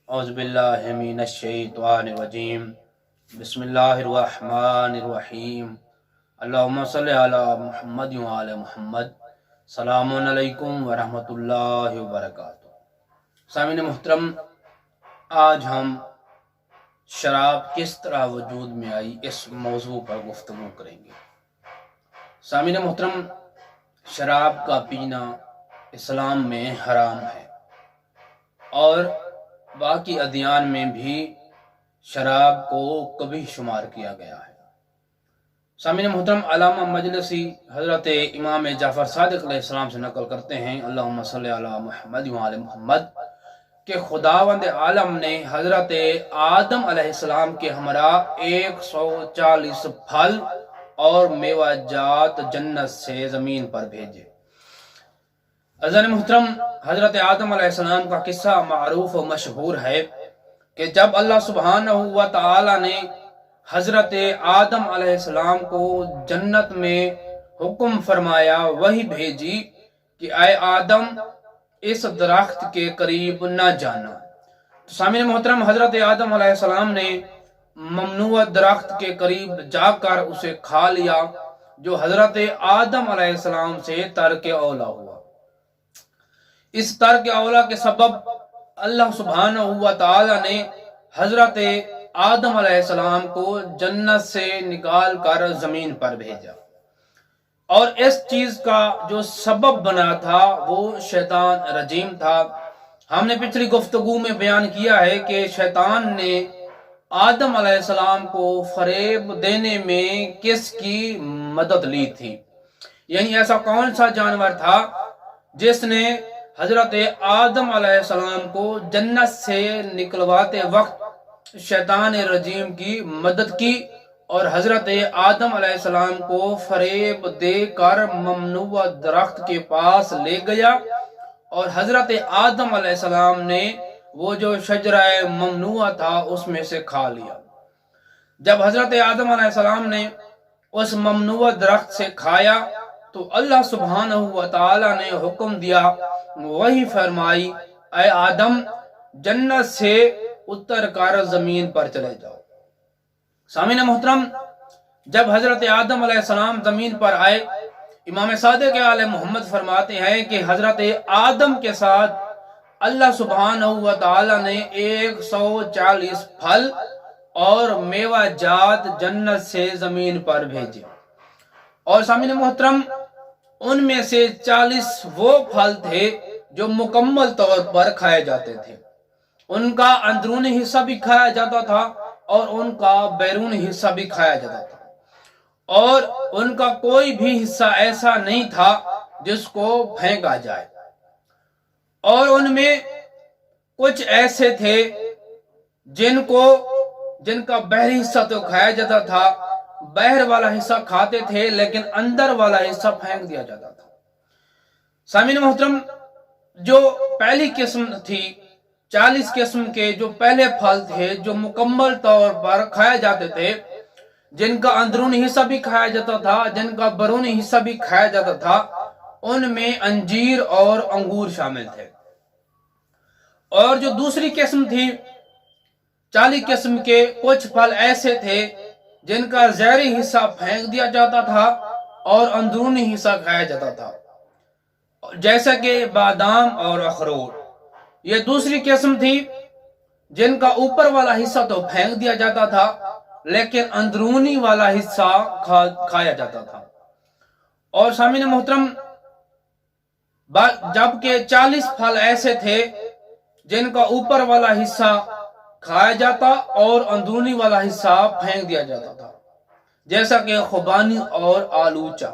اعوذ باللہ من الشیطان الرجیم بسم اللہ الرحمن الرحیم اللہم صلی علی محمد وعلی محمد السلام علیکم ورحمۃ اللہ وبرکاتہ۔ سامعین محترم، آج ہم شراب کس طرح وجود میں آئی اس موضوع پر گفتگو کریں گے۔ سامعین محترم، شراب کا پینا اسلام میں حرام ہے اور باقی ادیان میں بھی شراب کو کبھی شمار کیا گیا ہے۔ سامعین محترم، علامہ مجلسی حضرت امام جعفر صادق علیہ السلام سے نقل کرتے ہیں اللہم صلی علی محمد وعلی محمد کہ خداوند عالم نے حضرت آدم علیہ السلام کے ہمراہ 140 پھل اور میوہ جات جنت سے زمین پر بھیجے۔ عزیزان محترم، حضرت آدم علیہ السلام کا قصہ معروف و مشہور ہے کہ جب اللہ سبحانہ و تعالی نے حضرت آدم علیہ السلام کو جنت میں حکم فرمایا، وہی بھیجی کہ اے آدم اس درخت کے قریب نہ جانا۔ تو سامعین محترم، حضرت آدم علیہ السلام نے ممنوع درخت کے قریب جا کر اسے کھا لیا، جو حضرت آدم علیہ السلام سے ترک اولا ہوا۔ اس ترک اولا کے سبب اللہ سبحانہ و تعالی نے حضرت آدم علیہ السلام کو جنت سے نکال کر زمین پر بھیجا، اور اس چیز کا جو سبب بنا تھا وہ شیطان رجیم تھا۔ ہم نے پچھلی گفتگو میں بیان کیا ہے کہ شیطان نے آدم علیہ السلام کو فریب دینے میں کس کی مدد لی تھی، یعنی ایسا کون سا جانور تھا جس نے حضرت آدم علیہ السلام کو جنت سے نکلواتے وقت شیطان رجیم کی مدد کی اور حضرت آدم علیہ السلام کو فریب دے کر ممنوع درخت کے پاس لے گیا، اور حضرت آدم علیہ السلام نے وہ جو شجرہ ممنوع تھا اس میں سے کھا لیا۔ جب حضرت آدم علیہ السلام نے اس ممنوع درخت سے کھایا تو اللہ سبحانہ و تعالی نے حکم دیا، وہی فرمائی اے آدم جنت سے اتر کر زمین پر چلے جاؤ۔ سامعین محترم، جب حضرت آدم علیہ السلام زمین پر آئے، امام صادق آل محمد فرماتے ہیں کہ حضرت آدم کے ساتھ اللہ سبحانہ و تعالی نے 140 پھل اور میوہ جات جنت سے زمین پر بھیجے، اور سامعین محترم ان میں سے 40 وہ پھل تھے جو مکمل طور پر کھائے جاتے تھے۔ ان کا اندرونی حصہ بھی کھایا جاتا تھا اور ان کا بیرونی حصہ بھی کھایا جاتا تھا، اور ان کا کوئی بھی حصہ ایسا نہیں تھا جس کو پھینکا جائے، اور ان میں کچھ ایسے تھے جن کا بحری حصہ تو کھایا جاتا تھا، باہر والا حصہ کھاتے تھے لیکن اندر والا حصہ پھینک دیا جاتا تھا۔ سامعین محترم، جو پہلی قسم تھی، 40 قسم کے جو پہلے پھل تھے جو مکمل طور پر کھائے جاتے تھے، جن کا اندرونی حصہ بھی کھایا جاتا تھا، جن کا بیرونی حصہ بھی کھایا جاتا تھا، ان میں انجیر اور انگور شامل تھے۔ اور جو دوسری قسم تھی، 40 قسم کے کچھ پھل ایسے تھے جن کا ظاہری حصہ پھینک دیا جاتا تھا اور اندرونی حصہ کھایا جاتا تھا، جیسا کہ بادام اور اخروٹ۔ یہ دوسری قسم تھی جن کا اوپر والا حصہ تو پھینک دیا جاتا تھا لیکن اندرونی والا حصہ کھایا جاتا تھا۔ اور سامعین محترم، جبکہ 40 پھل ایسے تھے جن کا اوپر والا حصہ کھایا جاتا اور اندرونی والا حصہ پھینک دیا جاتا تھا، جیسا کہ خوبانی اور آلوچہ۔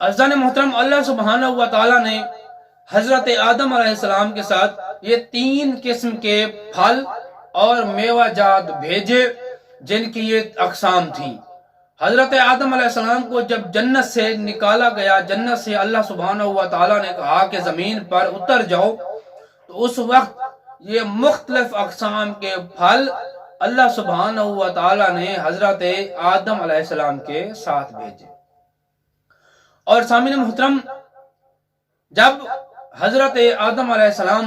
عزیزان محترم، اللہ سبحانہ و تعالی نے حضرت آدم علیہ السلام کے ساتھ یہ 3 قسم کے پھل اور میوہ جات بھیجے جن کی یہ اقسام تھیں۔ حضرت آدم علیہ السلام کو جب جنت سے نکالا گیا، جنت سے اللہ سبحانہ و تعالی نے کہا کہ زمین پر اتر جاؤ، تو اس وقت یہ مختلف اقسام کے پھل اللہ سبحانہ و تعالی نے حضرت آدم علیہ السلام کے ساتھ بھیجے۔ اور سامعین محترم، جب حضرت آدم علیہ السلام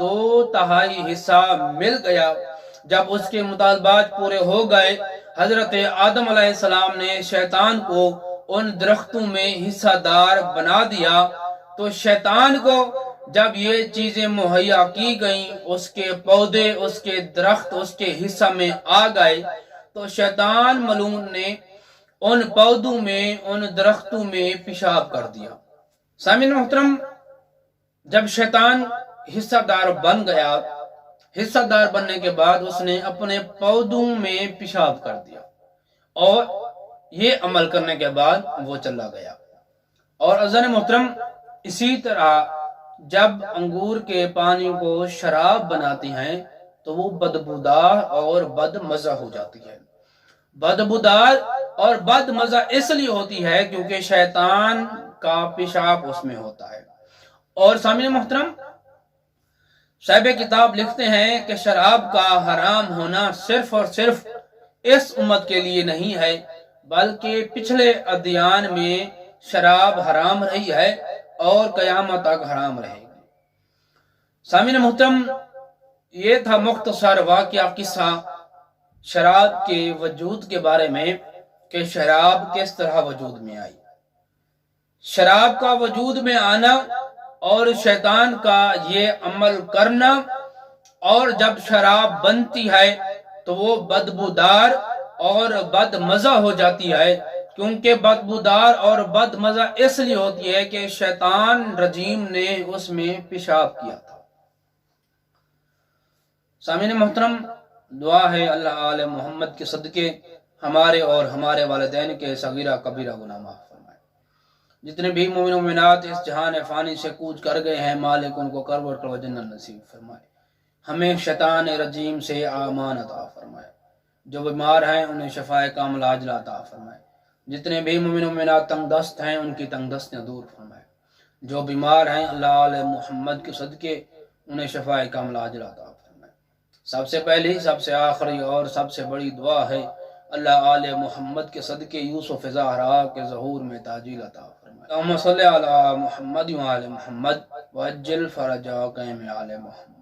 2/3 حصہ مل گیا۔ جب اس کے مطالبات پورے ہو گئے، حضرت آدم علیہ السلام نے شیطان کو ان درختوں میں حصہ دار بنا دیا۔ تو شیطان کو جب یہ چیزیں مہیا کی گئیں، اس کے پودے، اس کے درخت اس کے حصہ میں آ گئے، تو شیطان ملعون نے ان پودوں میں، ان درختوں میں پیشاب کر دیا۔ سامعین محترم، جب شیطان حصہ دار بن گیا، حصہ دار بننے کے بعد اس نے اپنے پودوں میں پیشاب کر دیا، اور یہ عمل کرنے کے بعد وہ چلا گیا۔ اور عزیزان محترم، اسی طرح جب انگور کے پانی کو شراب بناتی ہیں تو وہ بدبودار اور بدمزہ ہو جاتی ہے۔ بدبودار اور بدمزہ اس لیے ہوتی ہے کیونکہ شیطان کا پیشاب اس میں ہوتا ہے۔ اور سامعین محترم، صاحب کتاب لکھتے ہیں کہ شراب کا حرام ہونا صرف اور صرف اس امت کے لیے نہیں ہے، بلکہ پچھلے ادیان میں شراب حرام رہی ہے اور قیامت تک حرام رہے گی۔ سامعین محترم، یہ تھا مختصر واقعہ قصہ شراب کے وجود کے بارے میں کہ شراب کس طرح وجود میں آئی۔ شراب کا وجود میں آنا اور شیطان کا یہ عمل کرنا، اور جب شراب بنتی ہے تو وہ بدبودار اور بدمزہ ہو جاتی ہے، کیونکہ بدبودار اور بدمزہ اس لیے ہوتی ہے کہ شیطان رجیم نے اس میں پیشاب کیا تھا۔ سامعین محترم، دعا ہے اللہ آل محمد کے صدقے ہمارے اور ہمارے والدین کے صغیرہ کبیرہ گناہ معاف فرمائے۔ جتنے بھی مومن و مومنات اس جہان فانی سے کوچ کر گئے ہیں، مالک ان کو کربت و جنت نصیب فرمائے۔ ہمیں شیطان رجیم سے امان عطا فرمائے۔ جو بیمار ہیں انہیں شفاء کاملہ عاجلہ عطا فرمائے۔ جتنے بھی مومن و مومنات تنگ دست ہیں ان کی تنگ دستیاں دور فرمائے۔ جو بیمار ہیں اللہ آل محمد کے صدقے انہیں شفاء کاملہ عاجلہ عطا فرمائے۔ سب سے پہلی، سب سے آخری اور سب سے بڑی دعا ہے اللہ آل محمد کے صدقے یوسف زہرا کے ظہور میں تعجیل عطا فرمائے۔ اللہم صلی علی محمد و آل محمد وعجل فرجہ قیم آل محمد۔